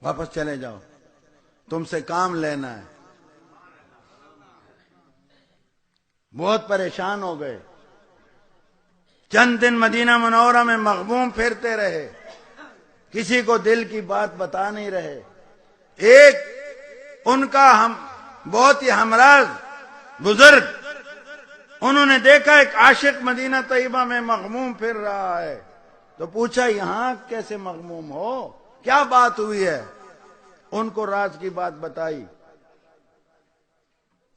واپس چلے جاؤ، تم سے کام لینا ہے۔ بہت پریشان ہو گئے، چند دن مدینہ منورہ میں مغموم پھرتے رہے، کسی کو دل کی بات بتا نہیں رہے۔ ایک ان کا بہت ہی ہمراز بزرگ، انہوں نے دیکھا ایک عاشق مدینہ طیبہ میں مغموم پھر رہا ہے، تو پوچھا یہاں کیسے مغموم ہو، کیا بات ہوئی ہے؟ ان کو راز کی بات بتائی۔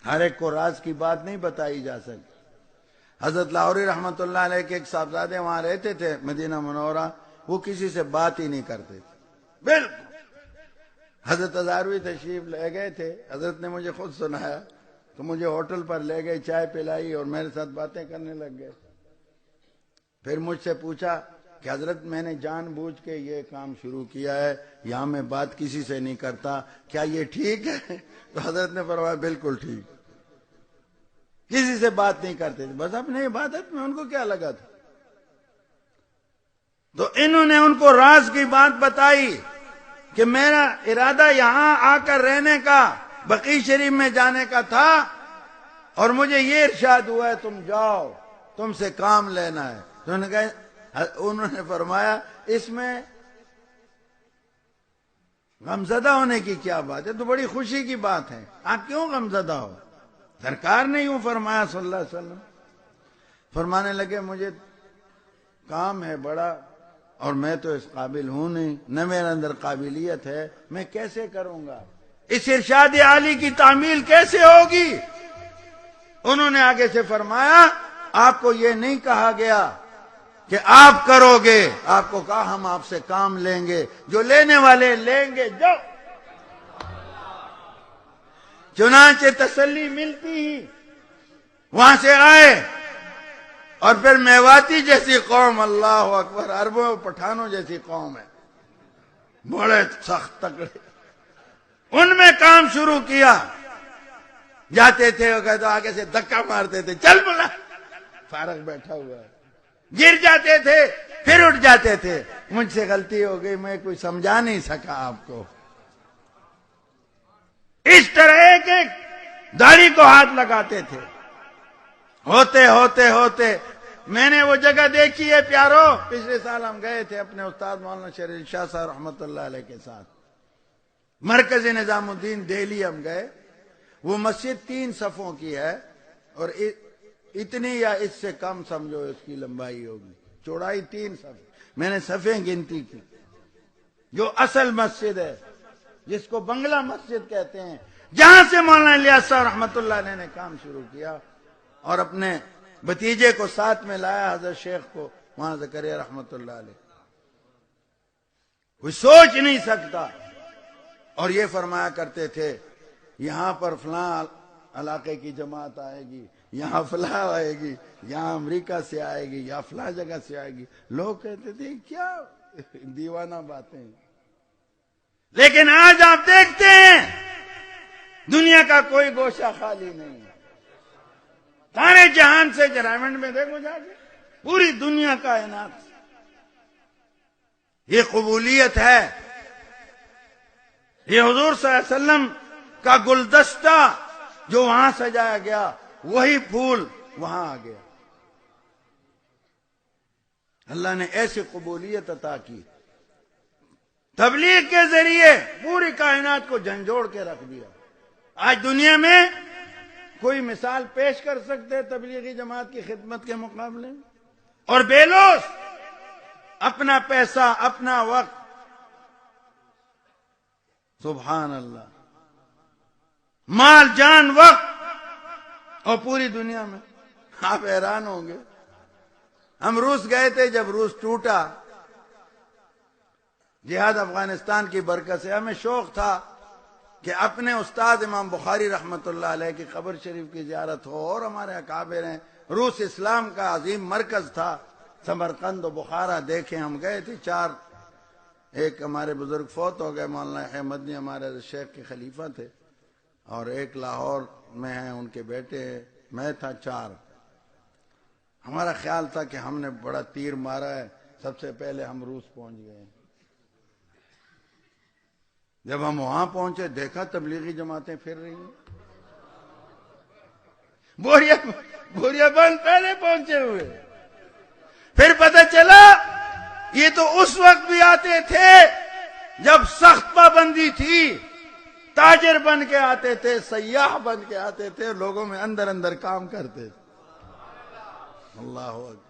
ہر ایک کو راز کی بات نہیں بتائی جا سکتی۔ حضرت لاہوری رحمت اللہ علیہ کے ایک صاحبزادے وہاں رہتے تھے مدینہ منورہ، وہ کسی سے بات ہی نہیں کرتے تھے بالکل۔ حضرت ہزاروی تشریف لے گئے تھے، حضرت نے مجھے خود سنایا، تو مجھے ہوٹل پر لے گئے، چائے پلائی اور میرے ساتھ باتیں کرنے لگ گئے۔ پھر مجھ سے پوچھا کہ حضرت میں نے جان بوجھ کے یہ کام شروع کیا ہے، یہاں میں بات کسی سے نہیں کرتا، کیا یہ ٹھیک ہے؟ تو حضرت نے فرمایا بالکل ٹھیک، کسی سے بات نہیں کرتے تھے، بس اپنے عبادت میں، ان کو کیا لگا تھا۔ تو انہوں نے ان کو راز کی بات بتائی کہ میرا ارادہ یہاں آ کر رہنے کا، بقی شریف میں جانے کا تھا، اور مجھے یہ ارشاد ہوا ہے تم جاؤ، تم سے کام لینا ہے۔ تو انہوں نے فرمایا اس میں غمزدہ ہونے کی کیا بات ہے، تو بڑی خوشی کی بات ہے، آپ کیوں غمزدہ ہو؟ سرکار نے یوں فرمایا صلی اللہ علیہ وسلم۔ فرمانے لگے مجھے کام ہے بڑا، اور میں تو اس قابل ہوں نہیں، نہ میرے اندر قابلیت ہے، میں کیسے کروں گا، اس ارشاد عالی کی تعمیل کیسے ہوگی؟ انہوں نے آگے سے فرمایا آپ کو یہ نہیں کہا گیا کہ آپ کرو گے، آپ کو کہا ہم آپ سے کام لیں گے، جو لینے والے لیں گے، جو چنانچہ تسلی ملتی ہی وہاں سے آئے، اور پھر میواتی جیسی قوم، اللہ اکبر، عربوں پٹھانوں جیسی قوم ہے، بڑے سخت تکڑے، ان میں کام شروع کیا۔ جاتے تھے وہ کہتے آگے سے دھکا مارتے تھے، چل بلا، فارغ بیٹھا ہوا ہے، گر جاتے تھے پھر اٹھ جاتے تھے، مجھ سے غلطی ہو گئی، میں کوئی سمجھا نہیں سکا آپ کو۔ اس طرح ایک ایک داڑھی کو ہاتھ لگاتے تھے۔ ہوتے ہوتے ہوتے میں نے وہ جگہ دیکھی ہے پیارو، پچھلے سال ہم گئے تھے اپنے استاد مولانا شریر شاہ صاحب رحمت اللہ علیہ کے ساتھ، مرکز نظام الدین دہلی ہم گئے۔ وہ مسجد 3 صفوں کی ہے، اور اتنی یا اس سے کم سمجھو اس کی لمبائی ہوگی، چوڑائی 3 صفیں، میں نے صفیں گنتی کی۔ جو اصل مسجد ہے، جس کو بنگلہ مسجد کہتے ہیں، جہاں سے مولانا الیاس صاحب رحمت اللہ علیہ نے کام شروع کیا، اور اپنے بھتیجے کو ساتھ میں لایا، حضرت شیخ کو وہاں زکریا رحمت اللہ علیہ۔ کوئی سوچ نہیں سکتا، اور یہ فرمایا کرتے تھے یہاں پر فلاں علاقے کی جماعت آئے گی، یہاں فلاں آئے گی، یہاں امریکہ سے آئے گی، یا فلاں جگہ سے آئے گی۔ لوگ کہتے تھے کیا دیوانہ باتیں، لیکن آج آپ دیکھتے ہیں دنیا کا کوئی گوشہ خالی نہیں ہے، سارے جہان سے، جرائمنڈ میں دیکھو جا کے، پوری دنیا کا کائنات، یہ قبولیت ہے، یہ حضور صلی اللہ علیہ وسلم کا گلدستہ جو وہاں سجایا گیا، وہی پھول وہاں آ گیا۔ اللہ نے ایسی قبولیت عطا کی، تبلیغ کے ذریعے پوری کائنات کو جھنجھوڑ کے رکھ دیا۔ آج دنیا میں کوئی مثال پیش کر سکتے تبلیغی جماعت کی خدمت کے مقابلے میں؟ اور بے لوث اپنا پیسہ، اپنا وقت، سبحان اللہ، مال، جان، وقت، اور پوری دنیا میں۔ آپ حیران ہوں گے، ہم روس گئے تھے، جب روس ٹوٹا، جہاد افغانستان کی برکت سے ہمیں شوق تھا کہ اپنے استاد امام بخاری رحمت اللہ علیہ کی قبر شریف کی زیارت ہو، اور ہمارے اکابر ہیں، روس اسلام کا عظیم مرکز تھا، سمرقند و بخارا دیکھیں ہم گئے تھے۔ 4 ایک ہمارے بزرگ فوت ہو گئے، مولانا احمدنی ہمارے شیخ کے خلیفہ تھے، اور ایک لاہور میں ہیں ان کے بیٹے، میں تھا، 4۔ ہمارا خیال تھا کہ ہم نے بڑا تیر مارا ہے، سب سے پہلے ہم روس پہنچ گئے۔ جب ہم وہاں پہنچے دیکھا تبلیغی جماعتیں پھر رہی ہیں، بوریا بند پہلے پہنچے ہوئے. پھر پتہ چلا یہ تو اس وقت بھی آتے تھے جب سخت پابندی تھی، تاجر بن کے آتے تھے، سیاح بن کے آتے تھے، لوگوں میں اندر اندر کام کرتے تھے. اللہ اکبر.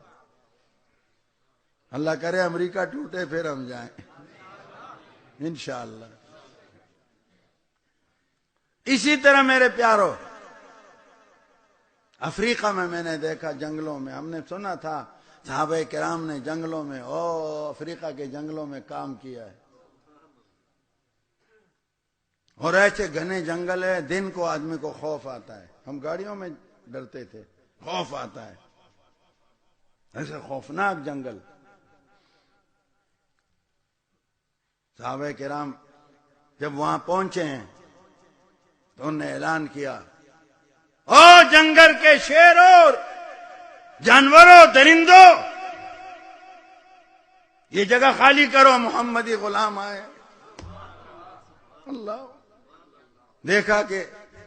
اللہ کرے امریکہ ٹوٹے پھر ہم جائیں انشاءاللہ. اسی طرح میرے پیارو افریقہ میں نے دیکھا جنگلوں میں، ہم نے سنا تھا صحابہ کرام نے جنگلوں میں افریقہ کے جنگلوں میں کام کیا ہے، اور ایسے گھنے جنگل ہے دن کو آدمی کو خوف آتا ہے. ہم گاڑیوں میں ڈرتے تھے، خوف آتا ہے، ایسے خوفناک جنگل. صحابہ کرام جب وہاں پہنچے ہیں تو انہوں نے اعلان کیا، او جنگل کے شیروں، جانوروں، درندوں، یہ جگہ خالی کرو، محمدی غلام آئے. اللہ. دیکھا کہ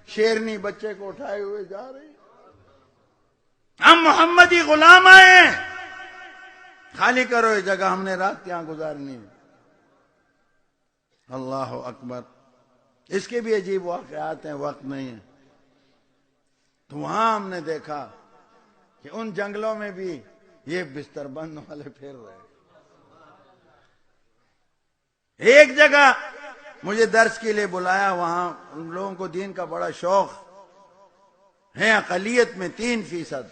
شیرنی بچے کو اٹھائے ہوئے جا رہی، ہم محمدی غلام آئے، خالی کرو یہ جگہ، ہم نے رات یہاں گزارنی ہے. اللہ اکبر. اس کے بھی عجیب واقعات ہیں، وقت نہیں ہے. تو وہاں ہم نے دیکھا کہ ان جنگلوں میں بھی یہ بستر بند والے پھر رہے. ایک جگہ مجھے درس کے لیے بلایا، وہاں ان لوگوں کو دین کا بڑا شوق ہے، اقلیت میں 3%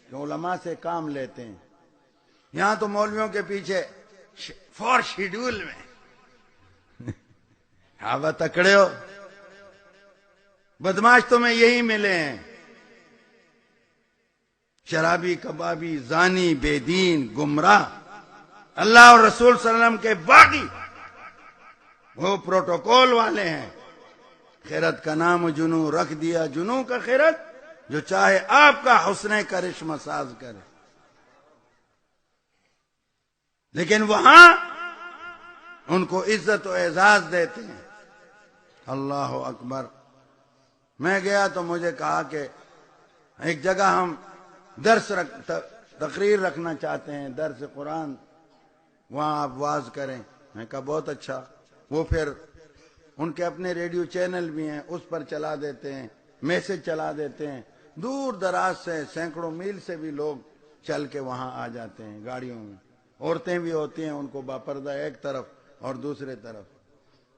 جو علماء سے کام لیتے ہیں. یہاں تو مولویوں کے پیچھے فور شیڈول میں ہاں تکڑے ہو، بدماش تمہیں یہی ملے ہیں، شرابی، کبابی، زانی، بے دین، گمراہ. اللہ اور رسول صلی اللہ علیہ وسلم کے باقی وہ پروٹوکول والے ہیں. خیرت کا نام جنوں رکھ دیا، جنوں کا خیرت، جو چاہے آپ کا حسن کرشمہ ساز کرے. لیکن وہاں ان کو عزت و اعزاز دیتے ہیں. اللہ اکبر. میں گیا تو مجھے کہا کہ ایک جگہ ہم تقریر رکھنا چاہتے ہیں، درس قرآن، وہاں آپ واز کریں. میں کہا بہت اچھا. وہ پھر ان کے اپنے ریڈیو چینل بھی ہیں، اس پر چلا دیتے ہیں، میسج چلا دیتے ہیں. دور دراز سے سینکڑوں میل سے بھی لوگ چل کے وہاں آ جاتے ہیں گاڑیوں میں. عورتیں بھی ہوتی ہیں، ان کو باپردہ ایک طرف اور دوسرے طرف،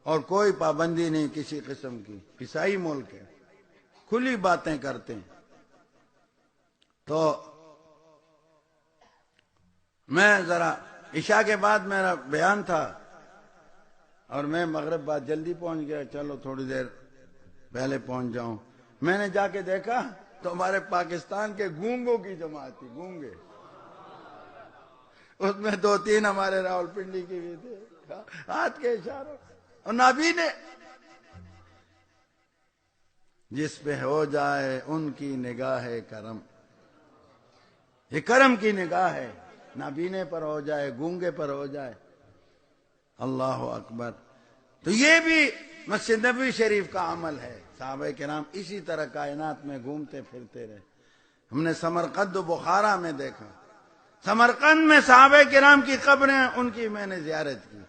اور کوئی پابندی نہیں کسی قسم کی. عیسائی ملک ہے، کھلی باتیں کرتے ہیں. تو میں ذرا عشاء کے بعد میرا بیان تھا اور میں مغرب بعد جلدی پہنچ گیا، چلو تھوڑی دیر پہلے پہنچ جاؤں. میں نے جا کے دیکھا تو ہمارے پاکستان کے گونگوں کی جماعت تھی، گونگے. اس میں 2-3 ہمارے راولپنڈی کے بھی تھے، ہاتھ کے اشاروں. اور نابینے، جس پہ ہو جائے ان کی نگاہ کرم، یہ کرم کی نگاہ ہے. نابینے پر ہو جائے، گونگے پر ہو جائے. اللہ اکبر. تو یہ بھی مسجد نبوی شریف کا عمل ہے. صحابہ کرام اسی طرح کائنات میں گھومتے پھرتے رہے. ہم نے سمرقند و بخارا میں دیکھا. سمرقند میں صحابہ کرام کی قبریں، ان کی میں نے زیارت کی.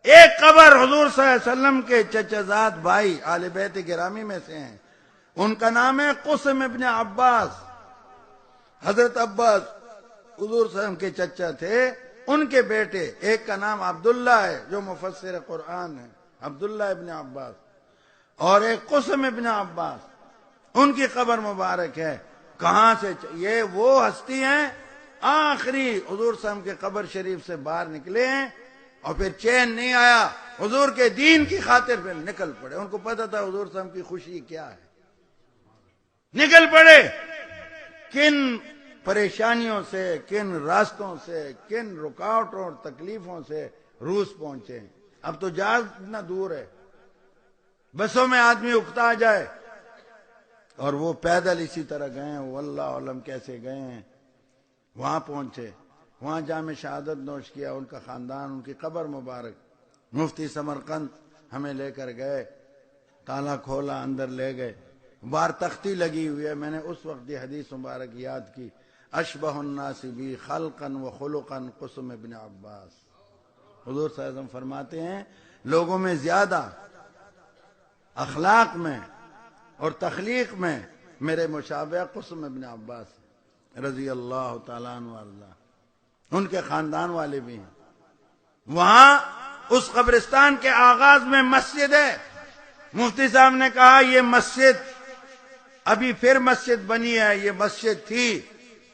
ایک قبر حضور صلی اللہ علیہ وسلم کے چچا زاد بھائی آل بیت گرامی میں سے ہیں، ان کا نام ہے قسم ابن عباس. حضرت عباس حضور صلی اللہ علیہ وسلم کے چچا تھے. ان کے بیٹے، ایک کا نام عبداللہ ہے جو مفسر قرآن ہے، عبداللہ ابن عباس، اور ایک قسم ابن عباس. ان کی قبر مبارک ہے. کہاں سے؟ یہ وہ ہستی ہیں آخری حضور صلی اللہ علیہ وسلم کے قبر شریف سے باہر نکلے ہیں، اور پھر چین نہیں آیا، حضور کے دین کی خاطر پھر نکل پڑے. ان کو پتا تھا حضور صلی اللہ علیہ وسلم کی خوشی کیا ہے، نکل پڑے. کن پریشانیوں سے، کن راستوں سے، کن رکاوٹوں اور تکلیفوں سے روس پہنچے ہیں. اب تو جہاز اتنا دور ہے، بسوں میں آدمی اکتا جائے، اور وہ پیدل اسی طرح گئے ہیں. واللہ علم کیسے گئے ہیں. وہاں پہنچے، وہاں جام شہادت نوش کیا ان کا خاندان. ان کی قبر مبارک. مفتی سمرقند ہمیں لے کر گئے، تالا کھولا، اندر لے گئے، باہر تختی لگی ہوئی ہے۔ میں نے اس وقت یہ حدیث مبارک یاد کی، اشبہ الناس بی خلقا و خلقا قسم ابن عباس۔ حضور صلی اللہ علیہ وسلم فرماتے ہیں لوگوں میں زیادہ اخلاق میں اور تخلیق میں میرے مشابہ قسم ابن عباس رضی اللہ تعالیٰ عنہ وارضاہ، ان کے خاندان والے بھی ہیں۔ وہاں اس قبرستان کے آغاز میں مسجد ہے۔ مفتی صاحب نے کہا یہ مسجد ابھی پھر مسجد بنی ہے، یہ مسجد تھی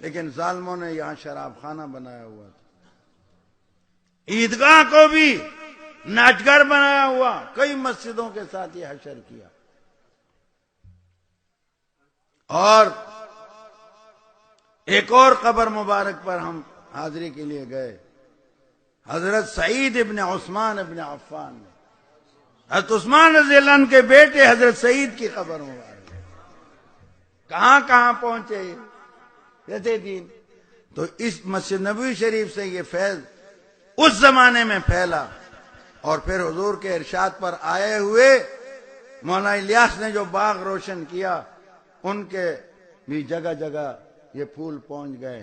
لیکن ظالموں نے یہاں شراب خانہ بنایا ہوا تھا۔ عیدگاہ کو بھی ناچ گھر بنایا ہوا، کئی مسجدوں کے ساتھ یہ حشر کیا۔ اور ایک اور قبر مبارک پر ہم حاضری کے لیے گئے، حضرت سعید ابن عثمان ابن عفان نے، حضرت عثمان رضی اللہ عنہ کے بیٹے حضرت سعید کی قبر مبارک۔ کہاں کہاں پہنچے جیسے دین۔ تو اس مسجد نبوی شریف سے یہ فیض اس زمانے میں پھیلا، اور پھر حضور کے ارشاد پر آئے ہوئے مولانا الیاس نے جو باغ روشن کیا، ان کے بھی جگہ جگہ یہ پھول پہنچ گئے۔